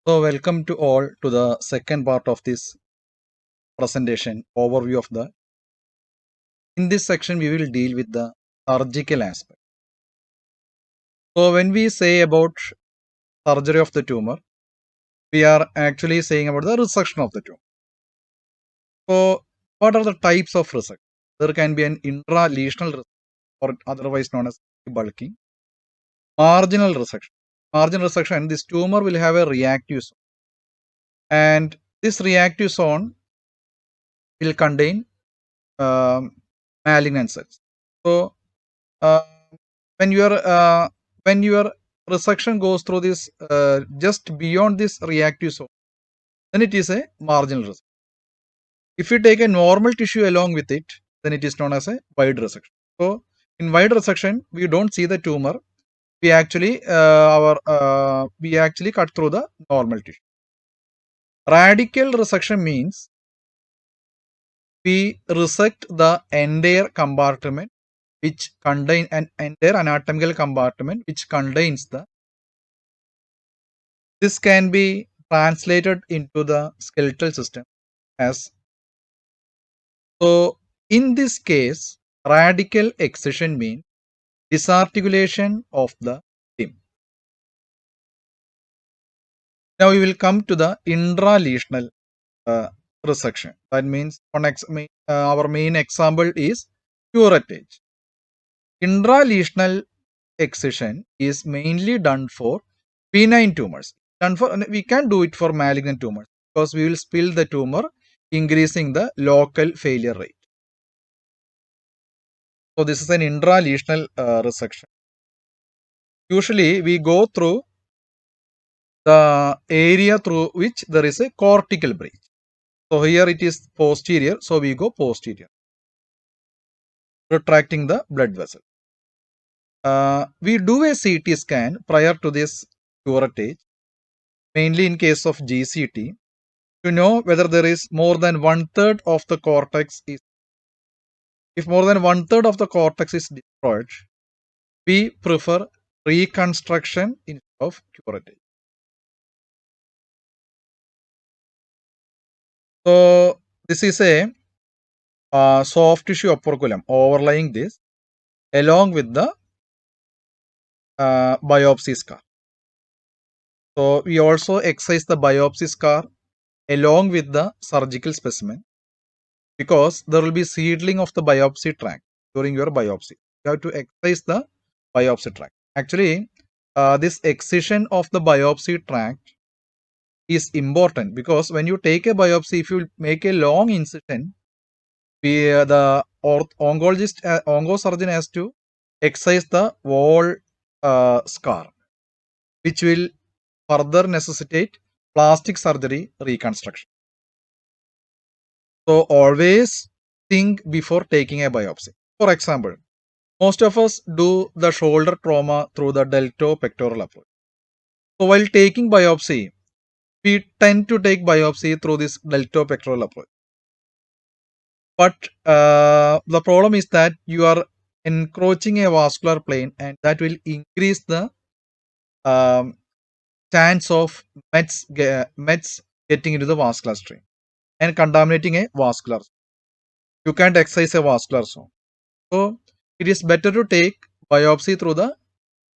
So, welcome to all to the second part of this presentation overview of the. In this section, we will deal with the surgical aspect. So, when we say about surgery of the tumor, we are actually saying about the resection of the tumor. So, what are the types of resection? There can be an intralesional resection, or otherwise known as bulking, marginal resection. Marginal resection, this tumor will have a reactive zone, and this reactive zone will contain malignant cells. So, uh, when your resection goes through this just beyond this reactive zone, then it is a marginal resection. If you take a normal tissue along with it, then it is known as a wide resection. So, in wide resection, we don't see the tumor. We actually cut through the normal tissue. Radical resection means we resect the entire compartment which contain an entire anatomical compartment which contains the. This can be translated into the skeletal system as. So, in this case, radical excision means disarticulation of the limb. Now, we will come to the intralesional resection. That means our main example is curettage. Intralesional excision is mainly done for benign tumors. We can do it for malignant tumors because we will spill the tumor, increasing the local failure rate. So this is an intralesional resection. Usually we go through the area through which there is a cortical breach. So here it is posterior, so we go posterior, retracting the blood vessel. We do a CT scan prior to this curettage, mainly in case of GCT, to know whether there is more than 1/3 of the cortex is. If more than 1/3 of the cortex is destroyed, we prefer reconstruction instead of curettage. So this is a soft tissue operculum overlying this along with the biopsy scar. So we also excise the biopsy scar along with the surgical specimen because there will be seedling of the biopsy tract during your biopsy. You have to excise the biopsy tract. Actually, this excision of the biopsy tract is important because when you take a biopsy, if you make a long incision, the oncologist, oncosurgeon has to excise the wall scar, which will further necessitate plastic surgery reconstruction. So always think before taking a biopsy. For example, most of us do the shoulder trauma through the deltopectoral approach. So while taking biopsy, we tend to take biopsy through this deltopectoral approach. But the problem is that you are encroaching a vascular plane and that will increase the chance of mets getting into the vascular stream and contaminating a vascular zone. You can't excise a vascular zone. So it is better to take biopsy through the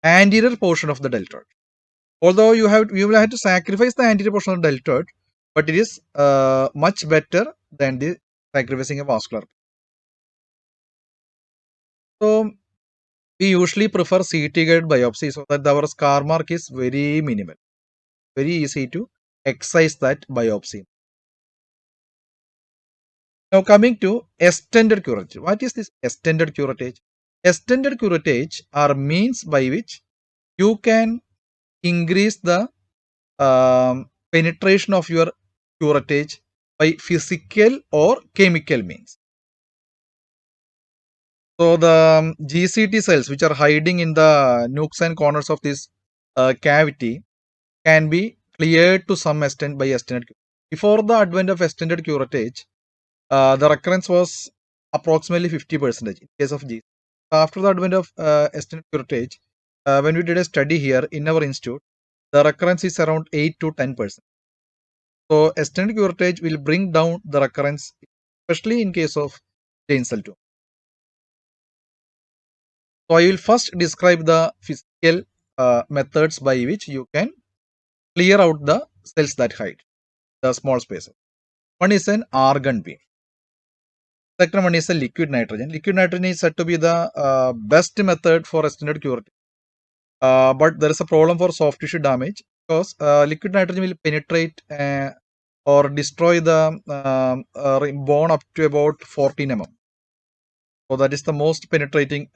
anterior portion of the deltoid. Although you will have to sacrifice the anterior portion of the deltoid, but it is much better than the sacrificing a vascular. So we usually prefer CT guided biopsy so that our scar mark is very minimal, very easy to excise that biopsy. Now coming to extended curettage. What is this extended curettage? Extended curettage are means by which you can increase the penetration of your curettage by physical or chemical means. So the GCT cells which are hiding in the nooks and corners of this cavity can be cleared to some extent by extended curettage. Before the advent of extended curettage, the recurrence was approximately 50% in case of GCT. After the advent of extended curettage, when we did a study here in our institute, the recurrence is around 8 to 10%. So extended curettage will bring down the recurrence, especially in case of Jain cell tumor. So I will first describe the physical methods by which you can clear out the cells that hide the small spaces. One is an argon beam. Second one is a liquid nitrogen. Liquid nitrogen is said to be the best method for extended curettage. But there is a problem for soft tissue damage because liquid nitrogen will penetrate or destroy the bone up to about 14 mm. So that is the most penetrating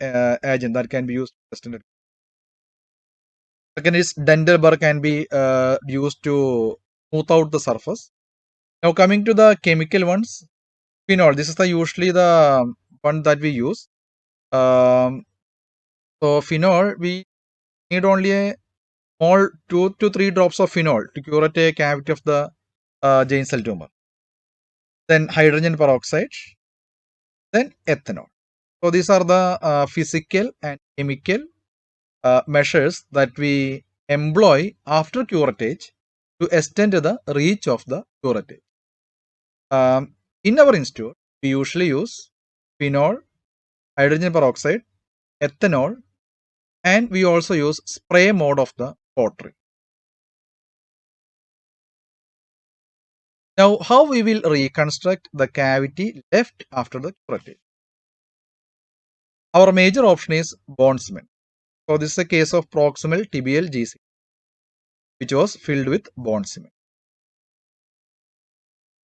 agent that can be used for extended. Second is dental burr can be used to smooth out the surface. Now coming to the chemical ones, phenol. This is the usually the one that we use. So phenol, we need only a small 2 to 3 drops of phenol to curate a cavity of the Jain cell tumor. Then hydrogen peroxide, then ethanol. So these are the physical and chemical measures that we employ after curettage to extend the reach of the curettage. In our institute, we usually use phenol, hydrogen peroxide, ethanol, and we also use spray mode of the pottery. Now, how we will reconstruct the cavity left after the curettage? Our major option is bone cement. So this is a case of proximal tibial GC, which was filled with bone cement.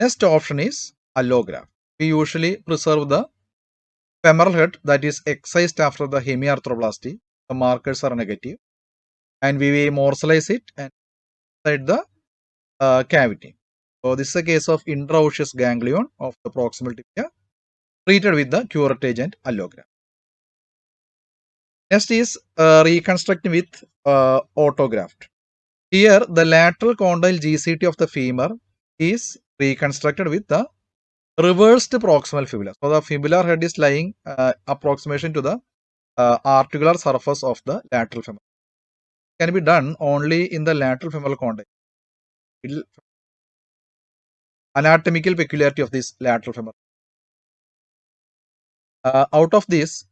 Next option is allograft. We usually preserve the femoral head that is excised after the hemiarthroplasty. The markers are negative, and we will morselize it and inside the cavity. So this is a case of intraosseous ganglion of the proximal tibia treated with the curettage and allograft. Next is reconstructing with autograft. Here, the lateral condyle GCT of the femur is reconstructed with the reversed proximal fibula. So, the fibular head is lying approximation to the articular surface of the lateral femur. It can be done only in the lateral femoral condyle. Anatomical peculiarity of this lateral femur. Out of this,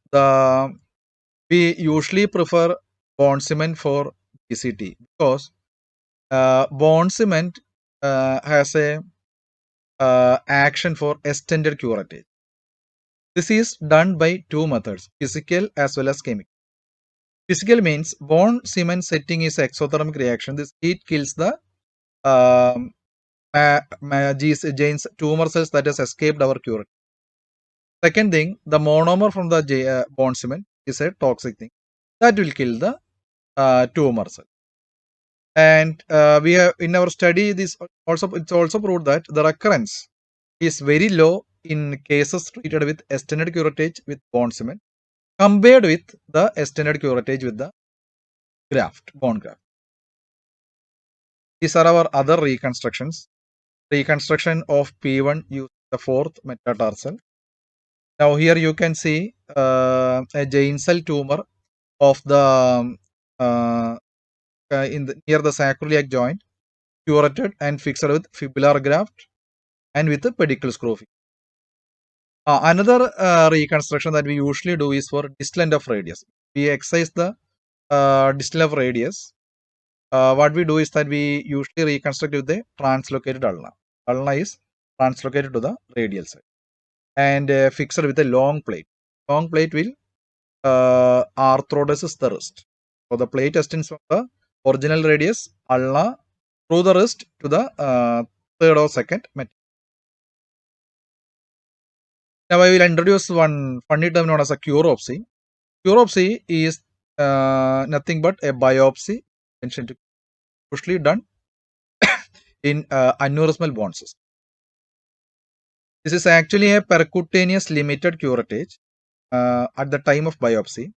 we usually prefer bone cement for GCT because bone cement has a action for extended curettage. This is done by two methods, physical as well as chemical. Physical means bone cement setting is exothermic reaction. This heat kills the Jain's tumor cells that has escaped our curettage. Second thing, the monomer from the bone cement is a toxic thing that will kill the tumor cell. And we have in our study this also it's also proved that the recurrence is very low in cases treated with extended curettage with bone cement compared with the extended curettage with the bone graft. These are our other reconstructions. Reconstruction of P1 using the fourth metatarsal. Now here you can see a Jain cell tumor of the near the sacroiliac joint, curated and fixed with fibular graft and with the pedicle screw. Another reconstruction that we usually do is for distal end of radius. We excise the distal of radius. What we do is that we usually reconstruct with the translocated ulna. Ulna is translocated to the radial side and fixed with a long plate. Long plate will arthrodesis the wrist. So the plate extends from the original radius ulna through the wrist to the third or second metatarsus. Now I will introduce one funny term known as a curopsy. Curopsy is nothing but a biopsy usually done in aneurysmal bone cyst. This is actually a percutaneous limited curettage at the time of biopsy,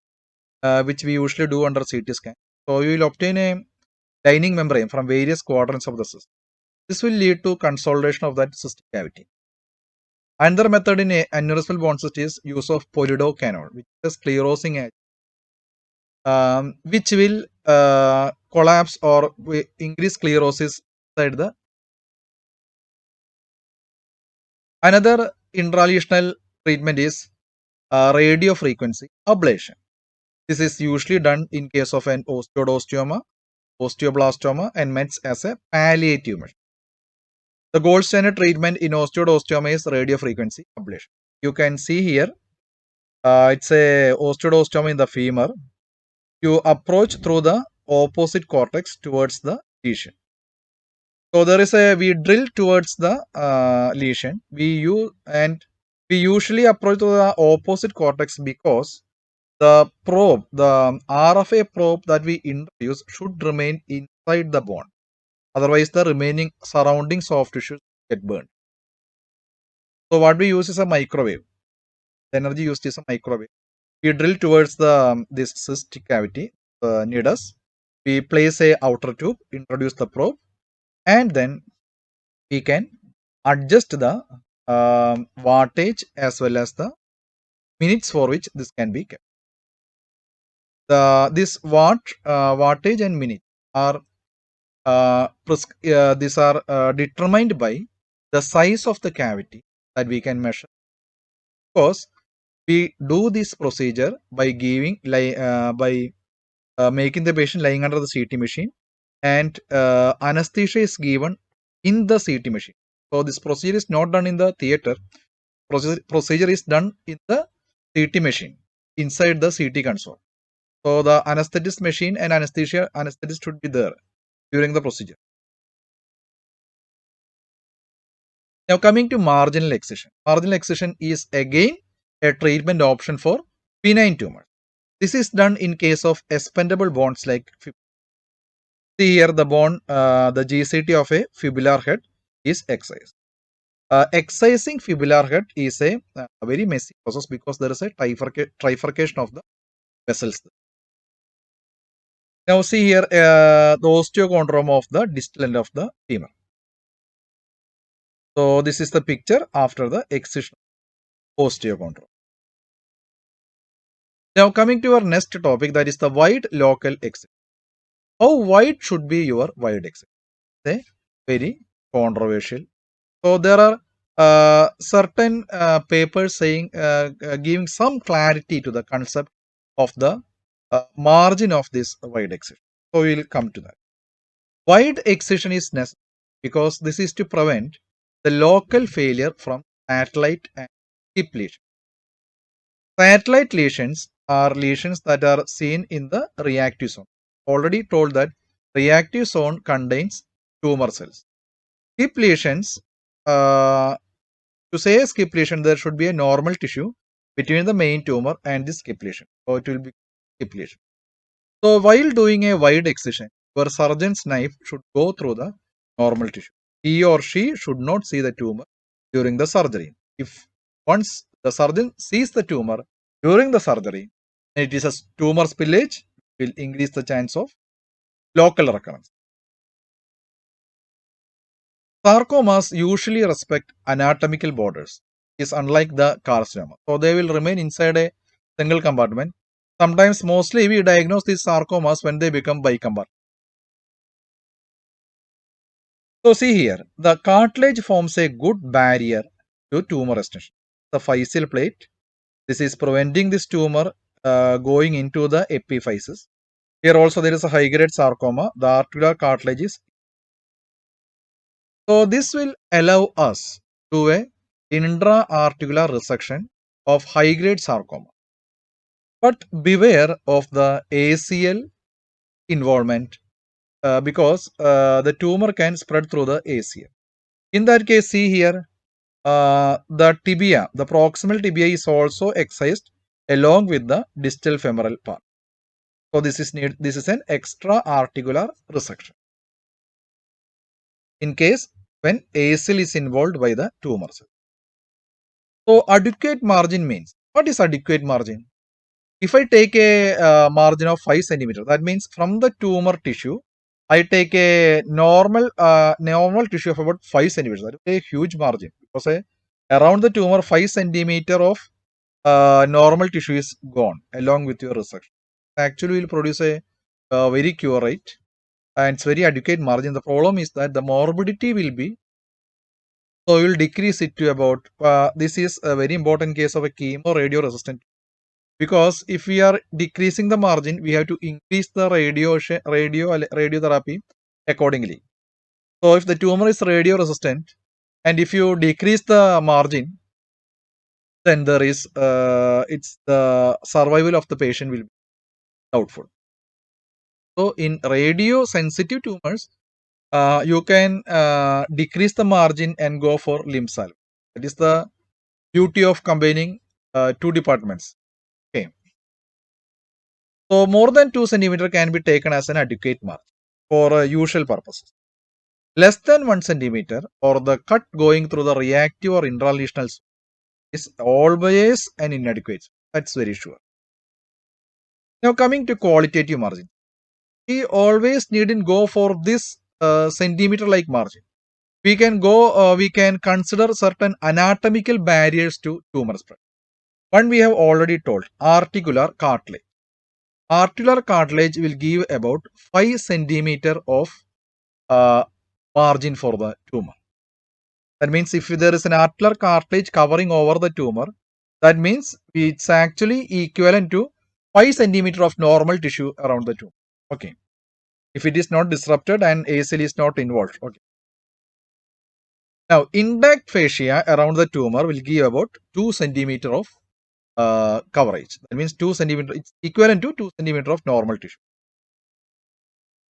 which we usually do under CT scan. So you will obtain a lining membrane from various quadrants of the cyst. This will lead to consolidation of that cystic cavity. Another method in aneurysmal bone cyst is use of polidocanol, which is a sclerosing agent, which will collapse or we increase sclerosis inside the. Another intralesional treatment is radio frequency ablation. This is usually done in case of an osteoblastoma, and meant as a palliative measure. The gold standard treatment in osteoblastoma is radio frequency ablation. You can see here, it's a osteoblastoma in the femur. You approach through the opposite cortex towards the lesion. So there is we drill towards the lesion. We usually approach to the opposite cortex because the probe, the RFA probe that we introduce should remain inside the bone. Otherwise, the remaining surrounding soft tissues get burned. So what we use is a microwave. The energy used is a microwave. We drill towards the this cystic cavity, nidus. We place a outer tube, introduce the probe, and then we can adjust the wattage as well as the minutes for which this can be kept. This wattage and minute are these are determined by the size of the cavity that we can measure. Of course, we do this procedure by giving by making the patient lying under the CT machine, and anesthesia is given in the CT machine. So this procedure is not done in the theater. Procedure is done in the CT machine inside the CT console. So the anesthetist machine and anesthetist should be there during the procedure. Now coming to marginal excision. Marginal excision is again a treatment option for benign tumors. This is done in case of expandable bones like see here the bone, the GCT of a fibular head is excised. Excising fibular head is a very messy process because there is a trifurcation of the vessels. Now see here the osteochondroma of the distal end of the femur. So this is the picture after the excision of osteochondroma. Now coming to our next topic, that is the wide local excision. How wide should be your wide excision? It's very controversial. So there are certain papers saying giving some clarity to the concept of the margin of this wide excision. So we will come to that. Wide excision is necessary because this is to prevent the local failure from satellite and skip lesions. Satellite lesions are lesions that are seen in the reactive zone. Already told that reactive zone contains tumor cells. Skip lesions, to say a skip lesion, there should be a normal tissue between the main tumor and the skip lesion. So it will be skip lesion. So while doing a wide excision, your surgeon's knife should go through the normal tissue. He or she should not see the tumor during the surgery. If once the surgeon sees the tumor during the surgery, it is a tumor spillage, will increase the chance of local recurrence. Sarcomas usually respect anatomical borders, is unlike the carcinoma. So they will remain inside a single compartment. Sometimes, mostly, we diagnose these sarcomas when they become bicompartment. So see here, the cartilage forms a good barrier to tumor extension. The physeal plate, this is preventing this tumor going into the epiphysis. Here also there is a high-grade sarcoma. The articular cartilage is. So this will allow us to do a intra-articular resection of high-grade sarcoma. But beware of the ACL involvement because the tumor can spread through the ACL. In that case, see here, the tibia, the proximal tibia is also excised along with the distal femoral part. So this is an extra-articular resection. In case when ACL is involved by the tumor cell. So adequate margin means, what is adequate margin? If I take a margin of 5 centimeter, that means from the tumor tissue, I take a normal tissue of about 5 centimeters. That is a huge margin because around the tumor 5 centimeter of normal tissue is gone along with your resection. Actually, will produce a very curate, and it's very adequate margin. The problem is that the morbidity will be, so we will decrease it to about, this is a very important case of a chemo radio resistant, because if we are decreasing the margin, we have to increase the radiotherapy accordingly. So if the tumor is radio resistant, and if you decrease the margin, then there is, it's the survival of the patient will be doubtful. So in radio sensitive tumors, you can decrease the margin and go for limb salve. That is the beauty of combining two departments. Okay. So more than 2 centimeter can be taken as an adequate margin for usual purposes. Less than 1 centimeter or the cut going through the reactive or intralesional is always an inadequate. That's very sure. Now coming to qualitative margin. We always needn't go for this centimeter like margin. We can consider certain anatomical barriers to tumor spread. One we have already told, articular cartilage. Articular cartilage will give about 5 centimeter of margin for the tumor. That means if there is an articular cartilage covering over the tumor, that means it's actually equivalent to 5 centimeter of normal tissue around the tumor. Okay. If it is not disrupted and ACL is not involved. Okay. Now, intact fascia around the tumor will give about 2 centimeter of coverage. That means 2 centimeter, it's equivalent to 2 centimeter of normal tissue.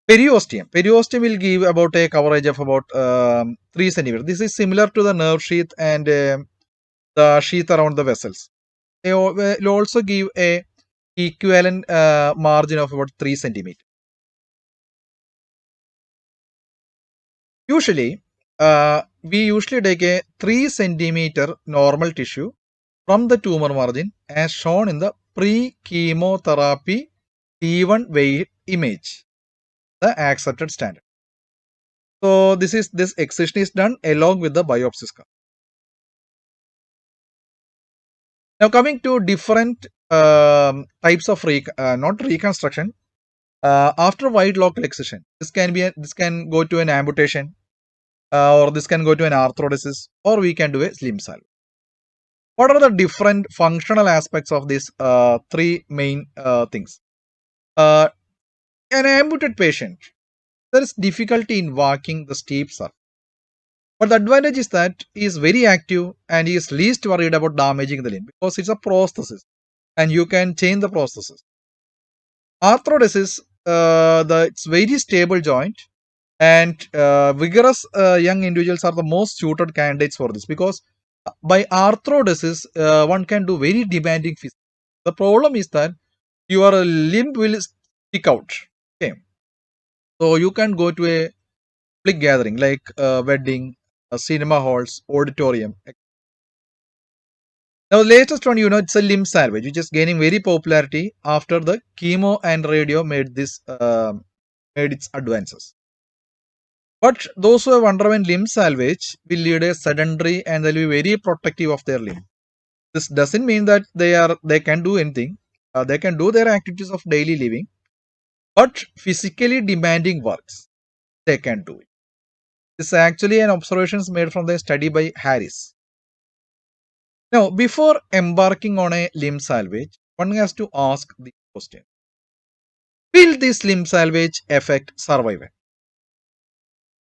Periosteum. Periosteum will give about a coverage of about 3 centimeter. This is similar to the nerve sheath and the sheath around the vessels. They will also give a equivalent margin of about 3 centimeter. Usually, we usually take a 3 centimeter normal tissue from the tumor margin as shown in the pre-chemotherapy T1 weight image, the accepted standard. So this excision is done along with the biopsy scar. Now coming to different types of not reconstruction. After wide local excision, this can go to an amputation, or this can go to an arthrodesis, or we can do a limb salve. What are the different functional aspects of these three main things? An amputated patient, there is difficulty in walking the steep surface. But the advantage is that he is very active and he is least worried about damaging the limb because it's a prosthesis and you can change the prosthesis. Arthrodesis, it's very stable joint, and vigorous young individuals are the most suited candidates for this because by arthrodesis, one can do very demanding physics. The problem is that your limb will stick out. Okay. So you can go to a public gathering like wedding, cinema halls, auditorium. Now, the latest one, it's a limb salvage, which is gaining very popularity after the chemo and radio made its advances. But those who have undergone limb salvage will lead a sedentary and they'll be very protective of their limb. This doesn't mean that they can do anything. They can do their activities of daily living, but physically demanding works they can do it. This is actually an observation made from the study by Harris. Now, before embarking on a limb salvage, one has to ask the question: will this limb salvage affect survival?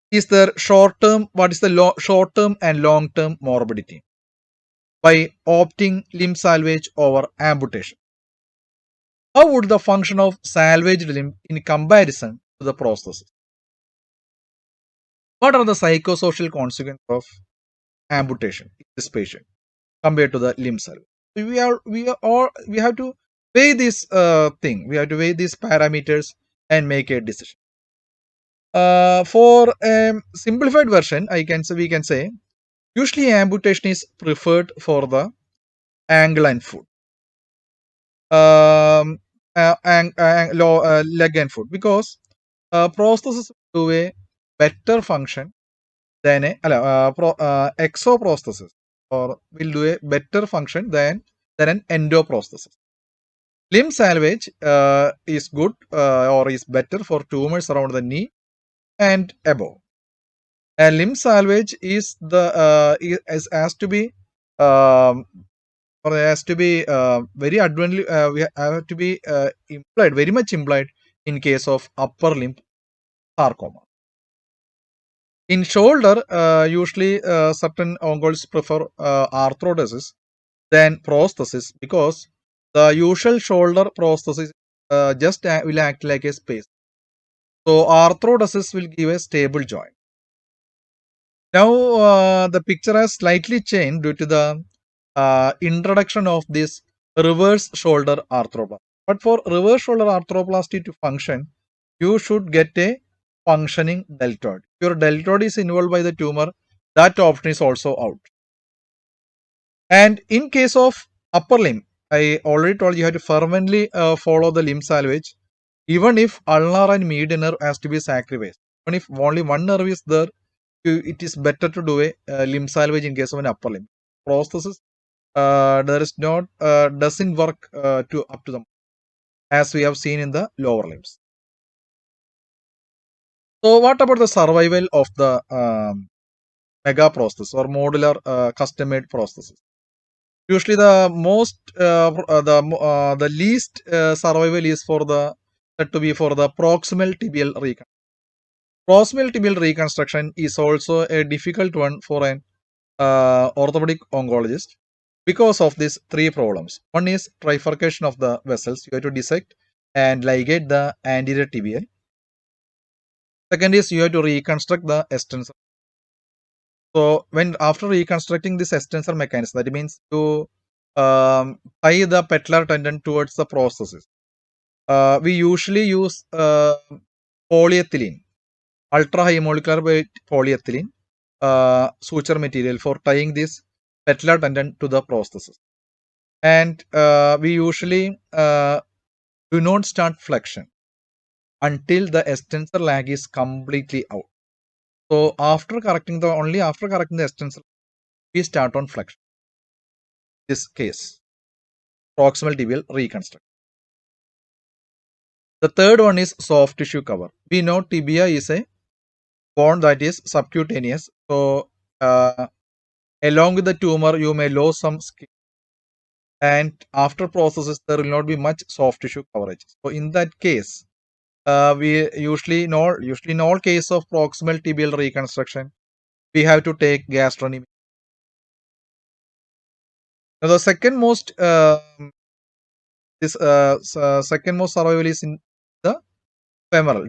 Is there what is the short-term and long-term morbidity by opting limb salvage over amputation? How would the function of salvaged limb in comparison to the prosthesis? What are the psychosocial consequences of amputation in this patient compared to the limb salvage? We have to weigh this thing. We have to weigh these parameters and make a decision. For a simplified version, we can say usually amputation is preferred for the ankle and foot, leg and foot, because prosthesis do a better function than exoprosthesis, or will do a better function than an endoprosthesis. Limb salvage is good or is better for tumors around the knee and above. And limb salvage is has to be um, or has to be very advantage. We have to be implied, very much implied in case of upper limb sarcoma. In shoulder, usually certain oncologists prefer arthrodesis than prosthesis because the usual shoulder prosthesis will act like a space. So arthrodesis will give a stable joint. Now the picture has slightly changed due to the introduction of this reverse shoulder arthroplasty. But for reverse shoulder arthroplasty to function, you should get a functioning deltoid. If your deltoid is involved by the tumor, that option is also out. And in case of upper limb, I already told you have to fervently follow the limb salvage, even if ulnar and median nerve has to be sacrificed. Even if only one nerve is there, it is better to do a limb salvage in case of an upper limb. Prosthesis, there is not doesn't work to up to them as we have seen in the lower limbs. So, what about the survival of the mega prosthesis or modular custom-made prosthesis? Usually, the least survival is for the said to be for the proximal tibial reconstruction. Proximal tibial reconstruction is also a difficult one for an orthopedic oncologist because of these three problems. One is trifurcation of the vessels. You have to dissect and ligate the anterior tibial. Second is you have to reconstruct the extensor. So when after reconstructing this extensor mechanism, that means to tie the patellar tendon towards the prosthesis. We usually use polyethylene, ultra high molecular weight polyethylene suture material for tying this patellar tendon to the prosthesis. And we usually do not start flexion until the extensor lag is completely out. So after correcting the extensor, we start on flexion. This case, proximal tibial reconstruction. The third one is soft tissue cover. We know tibia is a bone that is subcutaneous. So along with the tumor, you may lose some skin. And after prosthesis, there will not be much soft tissue coverage. So in that case, we usually in all case of proximal tibial reconstruction, we have to take gastronomy. Now the second most second most survival is in the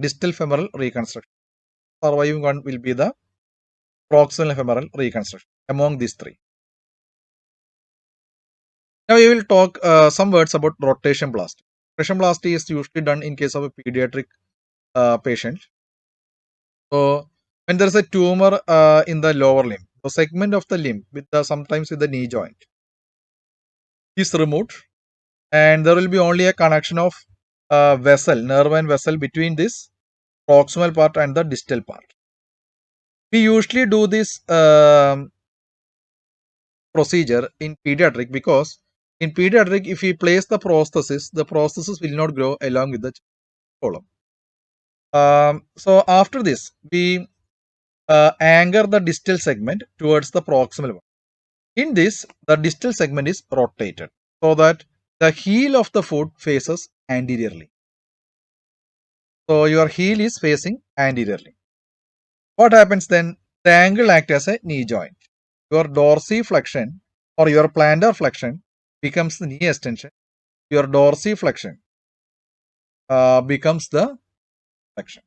distal femoral reconstruction. Surviving one will be the proximal femoral reconstruction among these three. Now we will talk some words about rotation plasty. Rotation plasty is usually done in case of a pediatric patient. So when there is a tumor in the lower limb, the segment of the limb with sometimes with the knee joint is removed, and there will be only a connection of nerve and vessel between this proximal part and the distal part. We usually do this procedure in pediatric because in pediatric, if we place the prosthesis will not grow along with the column. So after this, we anchor the distal segment towards the proximal one. In this, the distal segment is rotated so that the heel of the foot faces anteriorly. So your heel is facing anteriorly. What happens then? The angle acts as a knee joint. Your dorsiflexion or your plantar flexion becomes the knee extension. Your dorsiflexion becomes the flexion.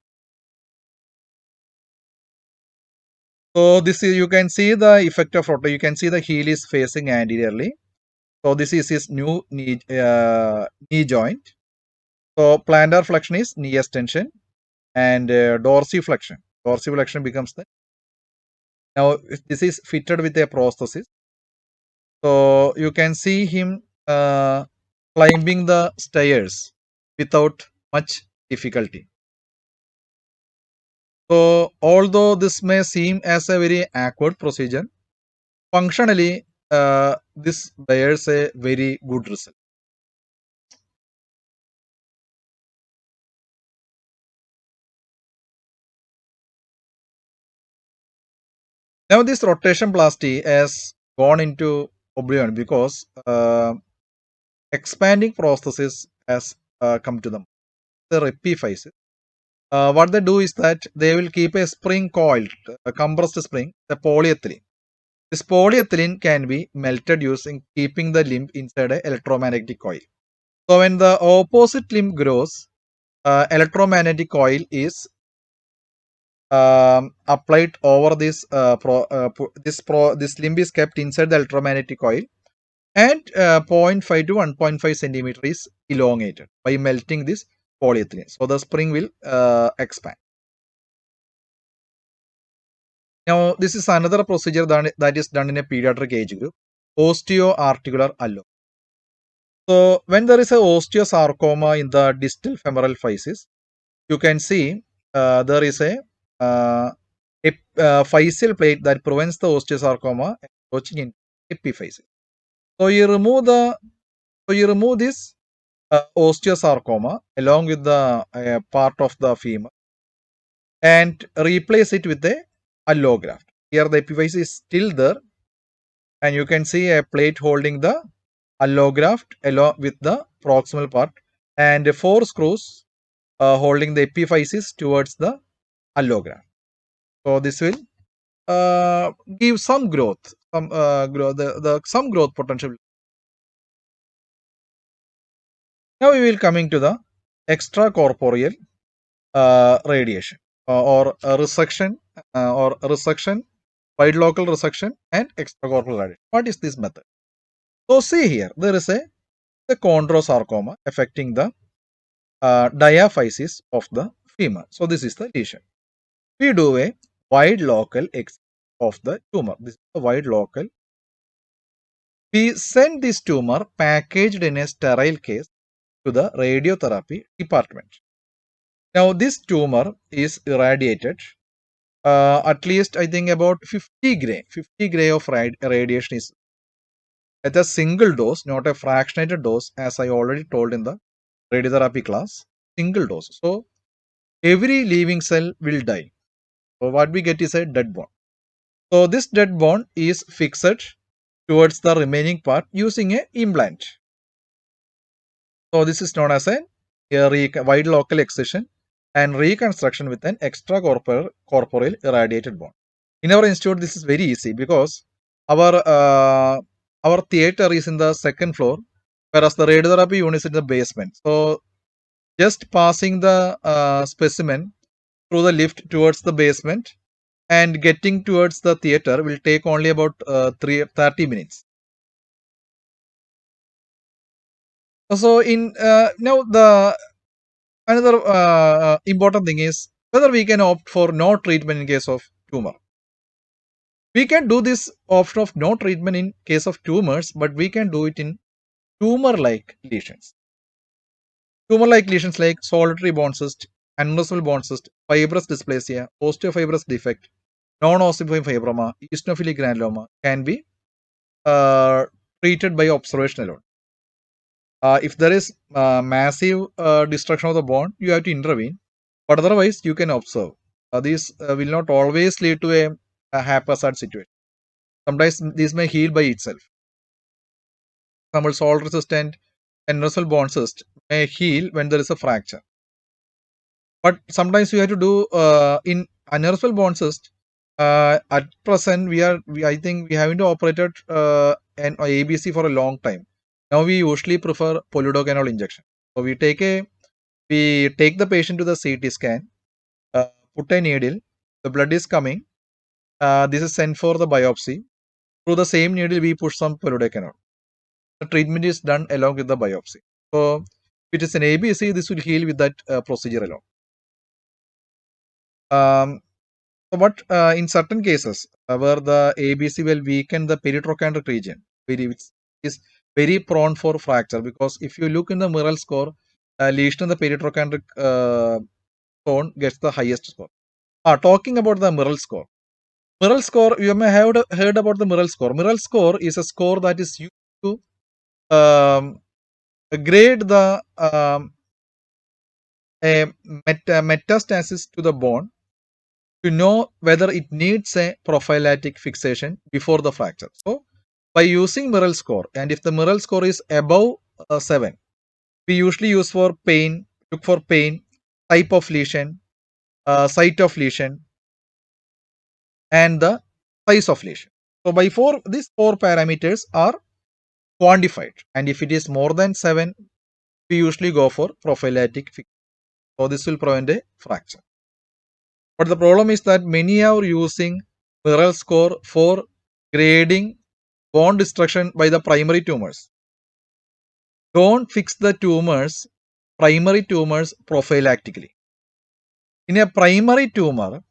So this is, you can see the effect of rotation. You can see the heel is facing anteriorly. So this is his new knee joint. So plantar flexion is knee extension and dorsiflexion. Dorsiflexion becomes the. Now this is fitted with a prosthesis. So you can see him climbing the stairs without much difficulty. So although this may seem as a very awkward procedure, functionally this bears a very good result. Now this rotation plasty has gone into oblivion because expanding processes has come to them. The epiphysis. What they do is that they will keep a spring coiled, a compressed spring, the polyethylene. This polyethylene can be melted using keeping the limb inside a electromagnetic coil. So when the opposite limb grows, electromagnetic coil is applied over this limb is kept inside the electromagnetic coil, and 0.5 to 1.5 centimeter is elongated by melting this polyethylene. So the spring will expand. Now this is another procedure that is done in a pediatric age group, osteoarticular alloy. So when there is a osteosarcoma in the distal femoral physis, you can see there is uh, a physeal plate that prevents the osteosarcoma approaching in epiphysis. So you remove this osteosarcoma along with the part of the femur and replace it with a allograft. Here the epiphysis is still there, and you can see a plate holding the allograft along with the proximal part, and four screws holding the epiphysis towards the allograft. So this will give some growth, some growth potential. Now we will coming to the extracorporeal radiation or resection, wide local resection, and extracorporeal radiation. What is this method? So see here, there is the chondrosarcoma affecting the diaphysis of the femur. So this is the lesion. We do a wide local excision of the tumor. This is the wide local. We send this tumor packaged in a sterile case to the radiotherapy department. Now this tumor is irradiated at least I think about 50 gray. 50 gray of radiation is at a single dose, not a fractionated dose, as I already told in the radiotherapy class. Single dose. So every living cell will die. So what we get is a dead bone. So this dead bone is fixed towards the remaining part using a implant. So this is known as a wide local excision and reconstruction with an extracorporeal irradiated bone. In our institute, this is very easy because our theater is in the second floor, whereas the radiotherapy unit is in the basement. So just passing the specimen through the lift towards the basement and getting towards the theater will take only about 30 minutes. So in now the another important thing is whether we can opt for no treatment in case of tumor. We can do this option of no treatment in case of tumors, but we can do it in tumor-like lesions. Tumor-like lesions like solitary bone cyst, aneurysmal bone cyst, fibrous dysplasia, osteofibrous defect, non-ossified fibroma, eosinophilic granuloma can be uh, treated by observation alone. If there is massive destruction of the bone, you have to intervene, but otherwise you can observe. This will not always lead to a haphazard situation. Sometimes this may heal by itself. For example, salt resistant aneurysmal bone cyst may heal when there is a fracture. But sometimes we have to do in aneurysmal bone cyst. At present, I think we haven't operated an ABC for a long time. Now we usually prefer polydocanol injection. So we take the patient to the CT scan, put a needle, the blood is coming. This is sent for the biopsy. Through the same needle, we push some polydocanol. The treatment is done along with the biopsy. So if it is an ABC, this will heal with that procedure alone. But in certain cases where the ABC will weaken the peritrochanteric region, which is very prone for fracture, because if you look in the Merrill score, lesion in the peritrochanteric zone gets the highest score. Talking about the Merrill score. Merrill score, you may have heard about the Merrill score. Merrill score is a score that is used to grade the metastasis to the bone to know whether it needs a prophylactic fixation before the fracture. So, by using Merrill score, and if the Merrill score is above 7, we usually use for pain, look for pain, type of lesion, site of lesion, and the size of lesion. So, by these four parameters are quantified, and if it is more than 7, we usually go for prophylactic fixation. So, this will prevent a fracture. But the problem is that many are using Merrill score for grading bone destruction by the primary tumors. Don't fix the primary tumors prophylactically. In a primary tumor,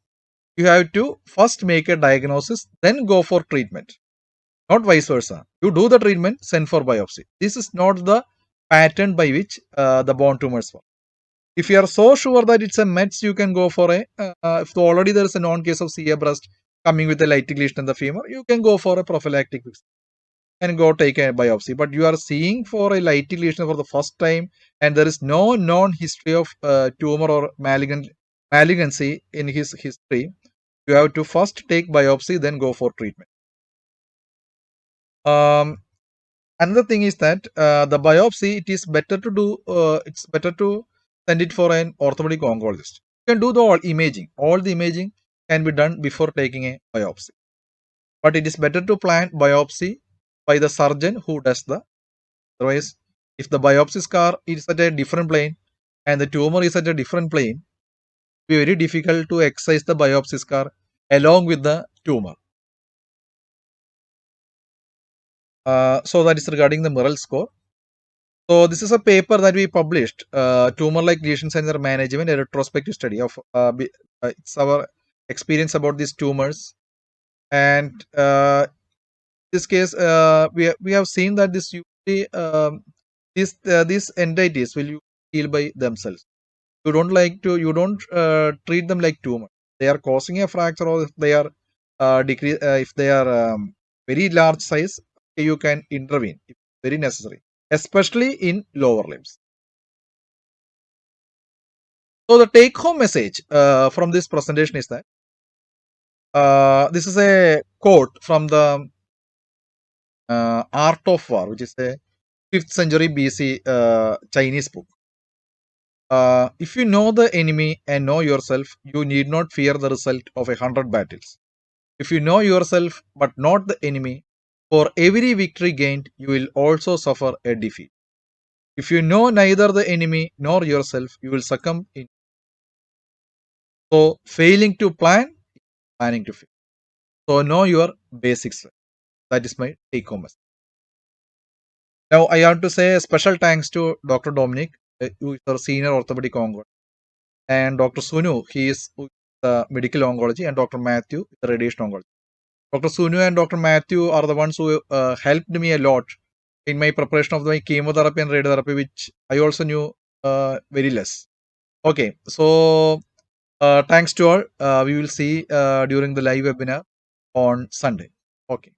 you have to first make a diagnosis, then go for treatment, not vice versa. You do the treatment, send for biopsy. This is not the pattern by which the bone tumors work. If you are so sure that it's a METS, you can go for if already there is a known case of CA breast coming with a lytic lesion in the femur, you can go for a prophylactic fix and go take a biopsy. But you are seeing for a lytic lesion for the first time, and there is no known history of tumor or malignancy in his history. You have to first take biopsy, then go for treatment. Another thing is that the biopsy, it is better to do. It's better to send it for an orthopedic oncologist. You can do the all imaging. All the imaging can be done before taking a biopsy. But it is better to plan biopsy by the surgeon who does the. Otherwise, if the biopsy scar is at a different plane and the tumor is at a different plane, it will be very difficult to excise the biopsy scar along with the tumor. So that is regarding the Merrill score. So this is a paper that we published, tumor-like lesions and their management, a retrospective study of it's our experience about these tumors. And this case, we have seen that this usually these entities will heal by themselves. You don't treat them like tumor. They are causing a fracture, or if they are if they are very large size, you can intervene if very necessary, especially in lower limbs. So the take-home message from this presentation is that this is a quote from the Art of War, which is a 5th century BC Chinese book. If you know the enemy and know yourself, you need not fear the result of 100 battles. If you know yourself but not the enemy, for every victory gained, you will also suffer a defeat. If you know neither the enemy nor yourself, you will succumb in. So, failing to plan, planning to fail. So, know your basics. That is my take home message. Now, I want to say a special thanks to Dr. Dominic, who is our senior orthopedic oncologist, and Dr. Sunu, he is the medical oncology, and Dr. Matthew, the radiation oncology. Dr. Sunu and Dr. Matthew are the ones who helped me a lot in my preparation of my chemotherapy and radiotherapy, which I also knew very less. Okay, so thanks to all. We will see during the live webinar on Sunday. Okay.